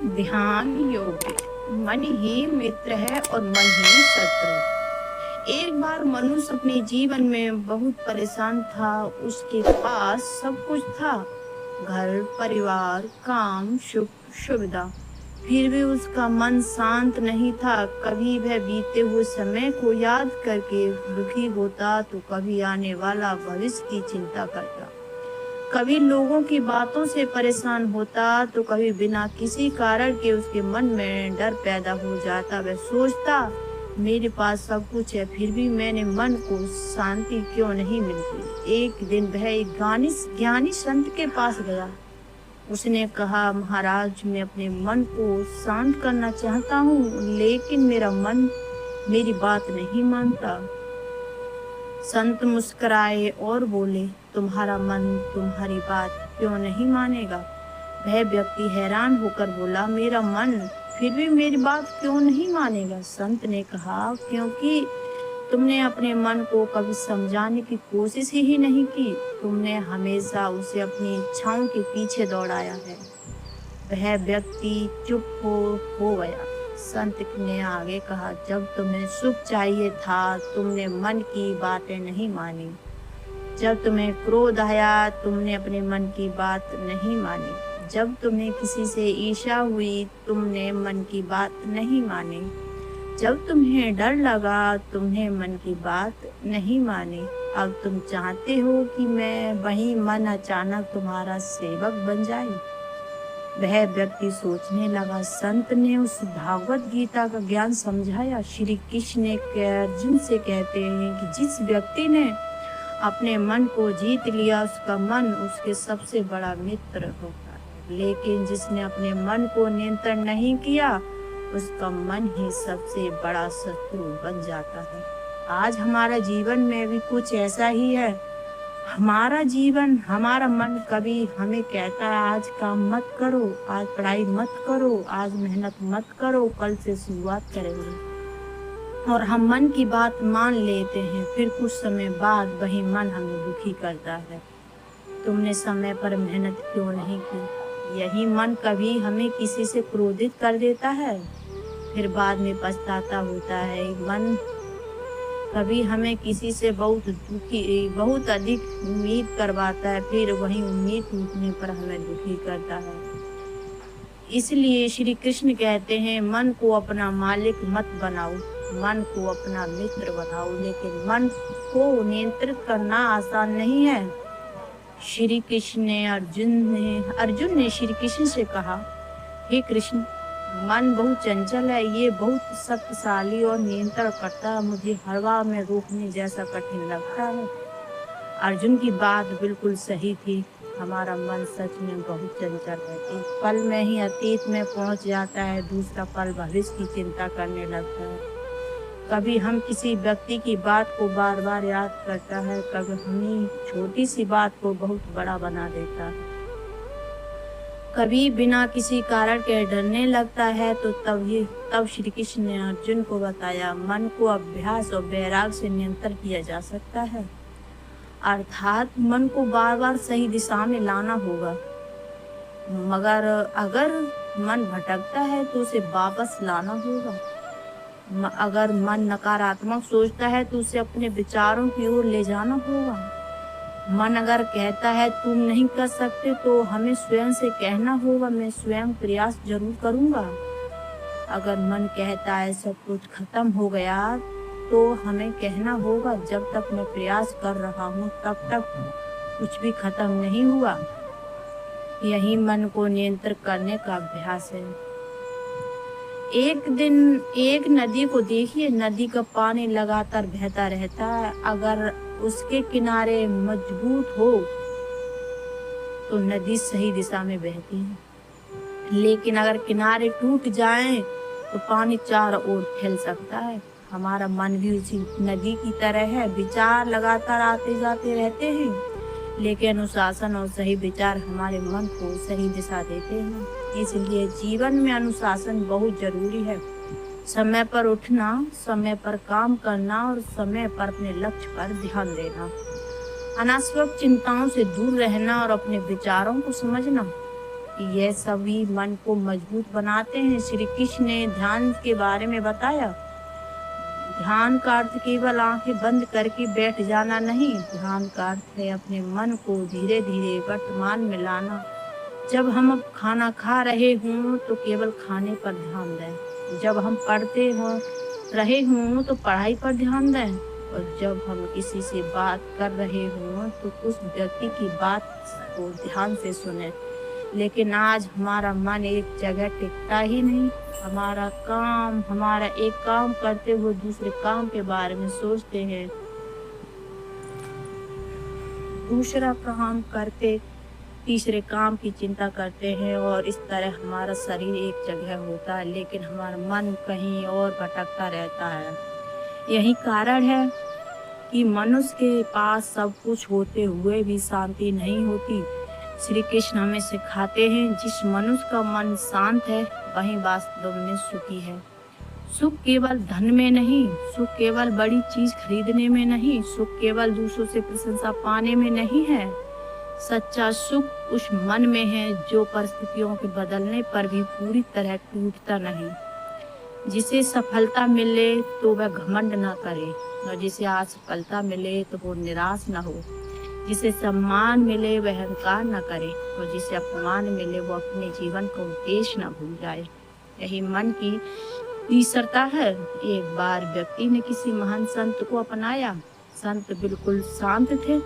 ध्यान योग। मन ही मित्र है और मन ही शत्रु। एक बार मनुष्य अपने जीवन में बहुत परेशान था। उसके पास सब कुछ था, घर, परिवार, काम, सुख, सुविधा। फिर भी उसका मन शांत नहीं था। कभी वह बीते हुए समय को याद करके दुखी होता तो कभी आने वाला भविष्य की चिंता करता। कभी लोगों की बातों से परेशान होता तो कभी बिना किसी कारण के उसके मन में डर पैदा हो जाता। वह सोचता, मेरे पास सब कुछ है फिर भी मेरे मन को शांति क्यों नहीं मिलती। एक दिन वह एक ज्ञानी संत के पास गया। उसने कहा, महाराज, मैं अपने मन को शांत करना चाहता हूँ, लेकिन मेरा मन मेरी बात नहीं मानता। संत मुस्कुराए और बोले, तुम्हारा मन तुम्हारी बात क्यों नहीं मानेगा? वह व्यक्ति हैरान होकर बोला, मेरा मन फिर भी मेरी बात क्यों नहीं मानेगा? संत ने कहा, क्योंकि तुमने अपने मन को कभी समझाने की कोशिश ही नहीं की। तुमने हमेशा उसे अपनी इच्छाओं के पीछे दौड़ाया है। वह व्यक्ति चुप हो गया। संत ने आगे कहा, जब तुम्हें सुख चाहिए था तुमने मन की बातें नहीं मानी। जब तुम्हें क्रोध आया तुमने अपने मन की बात नहीं मानी। जब तुम्हें किसी से ईर्ष्या हुई तुमने मन की बात नहीं मानी। जब तुम्हें डर लगा तुमने मन की बात नहीं मानी। अब तुम चाहते हो कि मैं वही मन अचानक तुम्हारा सेवक बन जाए। वह व्यक्ति सोचने लगा। संत ने उस भागवत गीता का ज्ञान समझाया। श्री कृष्ण अर्जुन से कहते हैं कि जिस व्यक्ति ने अपने मन को जीत लिया उसका मन उसके सबसे बड़ा मित्र होता है, लेकिन जिसने अपने मन को नियंत्रण नहीं किया उसका मन ही सबसे बड़ा शत्रु बन जाता है। आज हमारा जीवन में भी कुछ ऐसा ही है। हमारा मन कभी हमें कहता है, आज काम मत करो, आज पढ़ाई मत करो, आज मेहनत मत करो, कल से शुरुआत करेंगे। और हम मन की बात मान लेते हैं। फिर कुछ समय बाद वही मन हमें दुखी करता है। तुमने समय पर मेहनत क्यों नहीं की? यही मन कभी हमें किसी से क्रोधित कर देता है, फिर बाद में पछताता होता है। मन कभी हमें किसी से बहुत अधिक उम्मीद करवाता है, फिर वही उम्मीद टूटने पर हमें दुखी करता है। इसलिए श्री कृष्ण कहते हैं, मन को अपना मालिक मत बनाओ, मन को अपना मित्र बनाओ। लेकिन मन को नियंत्रित करना आसान नहीं है। अर्जुन ने श्री कृष्ण से कहा, हे कृष्ण, मन बहुत चंचल है, ये बहुत शक्तिशाली और नियंत्रण करता है, मुझे हवा में रोकने जैसा कठिन लगता है। अर्जुन की बात बिल्कुल सही थी। हमारा मन सच में बहुत चंचल है। एक पल में ही अतीत में पहुंच जाता है, दूसरा पल भविष्य की चिंता करने लगता है। कभी हम किसी व्यक्ति की बात को बार बार याद करता है, कभी हमें छोटी सी बात को बहुत बड़ा बना देता है। कभी बिना किसी कारण के डरने लगता है। तो तब श्री कृष्ण ने अर्जुन को बताया, मन को अभ्यास और वैराग्य से नियंत्रण किया जा सकता है। अर्थात मन को बार बार सही दिशा में लाना होगा। मगर अगर मन भटकता है तो उसे वापस लाना होगा। अगर मन नकारात्मक सोचता है तो उसे अपने विचारों की ओर ले जाना होगा। मन अगर कहता है तुम नहीं कर सकते तो हमें स्वयं से कहना होगा, मैं स्वयं प्रयास जरूर करूंगा। अगर मन कहता है सब कुछ खत्म हो गया तो हमें कहना होगा, जब तक मैं प्रयास कर रहा हूँ तब तक कुछ भी खत्म नहीं हुआ। यही मन को नियंत्रित करने का अभ्यास है। एक दिन एक नदी को देखिए, नदी का पानी लगातार बहता रहता है। अगर उसके किनारे मजबूत हो तो नदी सही दिशा में बहती है, लेकिन अगर किनारे टूट जाएं तो पानी चारों ओर फैल सकता है। हमारा मन भी उसी नदी की तरह है। विचार लगातार आते जाते रहते हैं, लेकिन अनुशासन और सही विचार हमारे मन को सही दिशा देते हैं। इसलिए जीवन में अनुशासन बहुत जरूरी है। समय पर उठना, समय पर काम करना और समय पर अपने लक्ष्य पर ध्यान देना, अनावश्यक चिंताओं से दूर रहना और अपने विचारों को समझना। यह सभी मन को मजबूत बनाते हैं। श्री कृष्ण ने ध्यान के बारे में बताया। ध्यान का अर्थ केवल आंखें बंद करके बैठ जाना नहीं, ध्यान का अर्थ है अपने मन को धीरे धीरे वर्तमान में लाना। जब हम अब खाना खा रहे हों तो केवल खाने पर ध्यान दें, जब हम पढ़ते रहे हों तो पढ़ाई पर ध्यान दें, और जब हम किसी से बात कर रहे हों तो उस व्यक्ति की बात को ध्यान से सुने। लेकिन आज हमारा मन एक जगह टिकता ही नहीं। हमारा एक काम करते हुए दूसरे काम के बारे में सोचते हैं, दूसरा काम करते तीसरे काम की चिंता करते हैं, और इस तरह हमारा शरीर एक जगह होता है लेकिन हमारा मन कहीं और भटकता रहता है। यही कारण है कि मनुष्य के पास सब कुछ होते हुए भी शांति नहीं होती। श्री कृष्ण हमें सिखाते हैं, जिस मनुष्य का मन शांत है वही वास्तव में सुखी है। सुख केवल धन में नहीं, सुख केवल बड़ी चीज खरीदने में नहीं, सुख केवल दूसरों से प्रशंसा पाने में नहीं है। सच्चा सुख उस मन में है जो परिस्थितियों के बदलने पर भी पूरी तरह टूटता नहीं। जिसे सफलता मिले तो वह घमंड न करे, और जिसे असफलता मिले तो वो निराश न हो। जिसे सम्मान मिले वह अहंकार न करे, और जिसे अपमान मिले वो अपने जीवन का उद्देश्य न भूल जाए। यही मन की तीसरता है। एक बार व्यक्ति ने किसी महान संत को अपनाया। संत बिल्कुल शांत थे।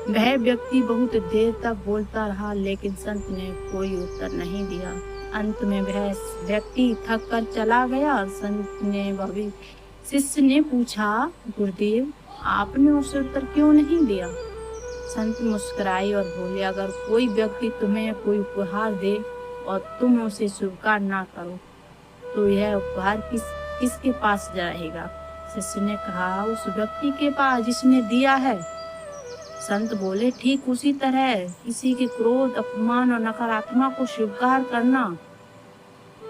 वह व्यक्ति बहुत देर तक बोलता रहा लेकिन संत ने कोई उत्तर नहीं दिया। अंत में वह व्यक्ति थक कर चला गया। शिष्य ने पूछा, गुरुदेव आपने उसे उत्तर क्यों नहीं दिया? संत मुस्कुराए और बोले, अगर कोई व्यक्ति तुम्हें कोई उपहार दे और तुम उसे स्वीकार ना करो तो यह उपहार किसके पास रहेगा? शिष्य ने कहा, उस व्यक्ति के पास जिसने दिया है। संत बोले, ठीक उसी तरह किसी के क्रोध, अपमान और नकारात्मक को स्वीकार करना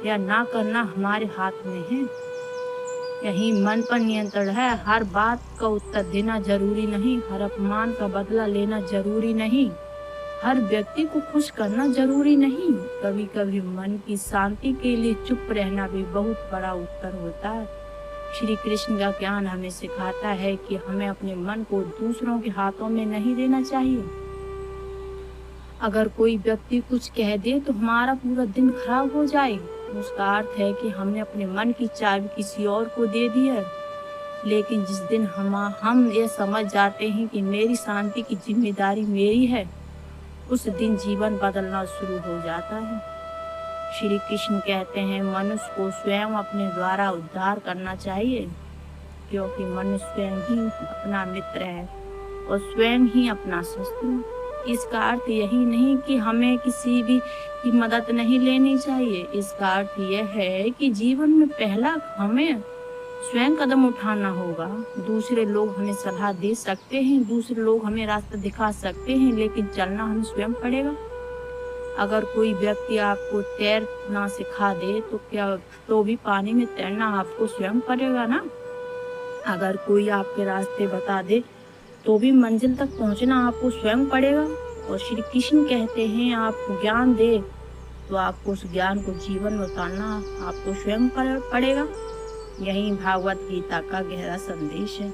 या ना करना हमारे हाथ में है। यही मन पर नियंत्रण है। हर बात का उत्तर देना जरूरी नहीं, हर अपमान का बदला लेना जरूरी नहीं, हर व्यक्ति को खुश करना जरूरी नहीं। कभी कभी मन की शांति के लिए चुप रहना भी बहुत बड़ा उत्तर होता है। श्री कृष्ण का ज्ञान हमें सिखाता है कि हमें अपने मन को दूसरों के हाथों में नहीं देना चाहिए। अगर कोई व्यक्ति कुछ कह दे तो हमारा पूरा दिन खराब हो जाए, उसका अर्थ है कि हमने अपने मन की चाबी किसी और को दे दी है। लेकिन जिस दिन हम ये समझ जाते हैं कि मेरी शांति की जिम्मेदारी मेरी है, उस दिन जीवन बदलना शुरू हो जाता है। श्री कृष्ण कहते हैं, मनुष्य को स्वयं अपने द्वारा उद्धार करना चाहिए, क्योंकि मनुष्य स्वयं ही अपना मित्र है और स्वयं ही अपना शत्रु। इसका अर्थ यही नहीं कि हमें किसी भी की मदद नहीं लेनी चाहिए। इसका अर्थ यह है कि जीवन में पहला हमें स्वयं कदम उठाना होगा। दूसरे लोग हमें सलाह दे सकते हैं, दूसरे लोग हमें रास्ता दिखा सकते हैं, लेकिन चलना हमें स्वयं पड़ेगा। अगर कोई व्यक्ति आपको तैरना सिखा दे तो भी पानी में तैरना आपको स्वयं पड़ेगा ना। अगर कोई आपके रास्ते बता दे तो भी मंजिल तक पहुंचना आपको स्वयं पड़ेगा। और श्री कृष्ण कहते हैं, आपको ज्ञान दे तो आपको उस ज्ञान को जीवन में उतारना आपको स्वयं पड़ेगा। यही भागवत गीता का गहरा संदेश है।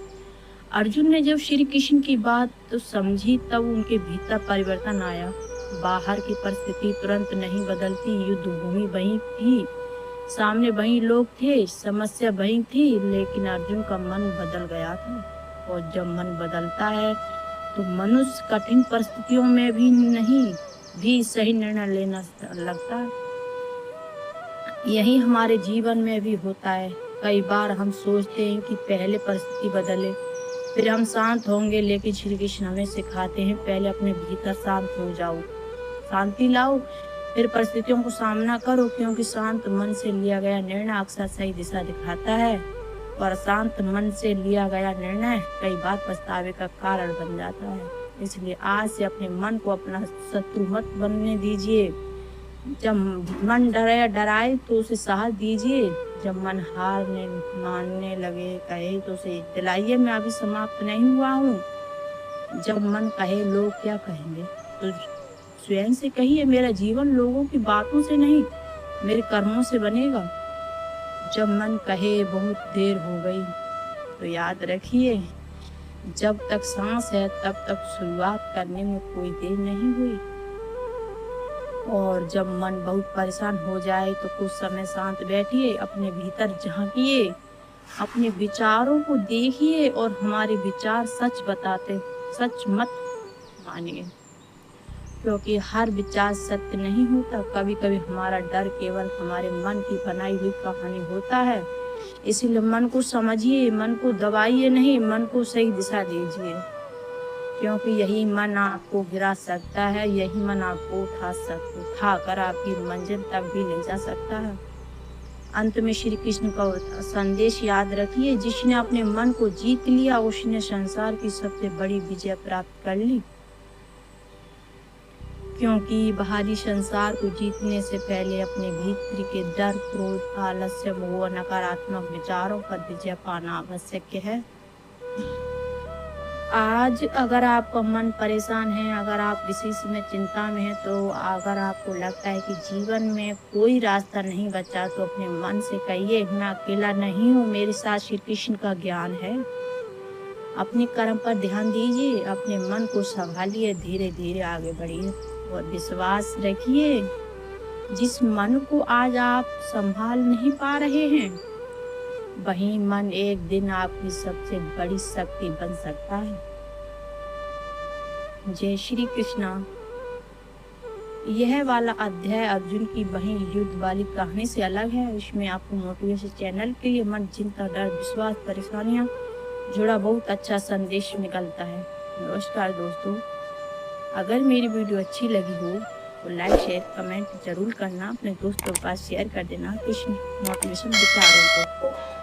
अर्जुन ने जब श्री कृष्ण की बात तो समझी, तब उनके भीतर परिवर्तन आया। बाहर की परिस्थिति तुरंत नहीं बदलती, युद्ध भूमि वही थी, सामने वही लोग थे, समस्या वही थी, लेकिन अर्जुन का मन बदल गया था। और जब मन बदलता है तो मनुष्य कठिन परिस्थितियों में भी सही निर्णय लेना लगता है। यही हमारे जीवन में भी होता है। कई बार हम सोचते हैं कि पहले परिस्थिति बदले फिर हम शांत होंगे, लेकिन श्री कृष्ण हमें सिखाते हैं, पहले अपने भीतर शांत हो जाओ, शांति लाओ, फिर परिस्थितियों को सामना करो, क्योंकि शांत मन से लिया गया निर्णय अक्सर सही दिशा दिखाता है और शांत मन से लिया गया निर्णय कई बार पछतावे का कारण बन जाता है। इसलिए आज से अपने मन को अपना शत्रु मत बनने दीजिए। जब मन डराए तो उसे साहस दीजिए। जब मन हारने मानने लगे कहे तो उसे दिलाइए, मैं अभी समाप्त नहीं हुआ हूँ। जब मन कहे लोग क्या कहेंगे तो स्वयं से कहिए, मेरा जीवन लोगों की बातों से नहीं, मेरे कर्मों से बनेगा। जब मन कहे बहुत देर हो गई, तो याद रखिए, जब तक सांस है तब तक शुरुआत करने में कोई देर नहीं हुई। और जब मन बहुत परेशान हो जाए तो कुछ समय शांत बैठिए, अपने भीतर झांकिए, अपने विचारों को देखिए और हमारे विचार सच बताते, सच मत मानिए, क्योंकि हर विचार सत्य नहीं होता। कभी कभी हमारा डर केवल हमारे मन की बनाई हुई कहानी होता है। इसीलिए मन को समझिए, मन को दबाइए नहीं, मन को सही दिशा दीजिए, क्योंकि यही मन आपको गिरा सकता है, यही मन आपको उठाकर आपकी मंजिल तक भी ले जा सकता है। अंत में श्री कृष्ण का संदेश याद रखिए, जिसने अपने मन को जीत लिया उसने संसार की सबसे बड़ी विजय प्राप्त कर ली, क्योंकि बाहरी संसार को जीतने से पहले अपने भीतर के डर, क्रोध, आलस्य, मोह, नकारात्मक विचारों पर विजय पाना आवश्यक है। आज अगर आपका मन परेशान है, अगर आप किसी में चिंता में हैं, तो अगर आपको लगता है कि जीवन में कोई रास्ता नहीं बचा, तो अपने मन से कहिए, मैं अकेला नहीं हूँ, मेरे साथ श्री कृष्ण का ज्ञान है। अपने कर्म पर ध्यान दीजिए, अपने मन को संभालिए, धीरे धीरे आगे बढ़िए और विश्वास रखिए, जिस मन को आज आप संभाल नहीं पा रहे हैं, वही मन एक दिन आपकी सबसे बड़ी शक्ति बन सकता है। जय श्री कृष्णा। यह वाला अध्याय अर्जुन की वही युद्ध वाली कहानी से अलग है। इसमें आपको मोटिवेशन चैनल के लिए मन, चिंता, डर, विश्वास, परेशानियां जुड़ा बहुत अच्छा संदेश निकलता है। नमस्कार दोस्तों, अगर मेरी वीडियो अच्छी लगी हो तो लाइक, शेयर, कमेंट जरूर करना, अपने दोस्तों के पास शेयर कर देना कृष्ण मोटिवेशन विचारों को।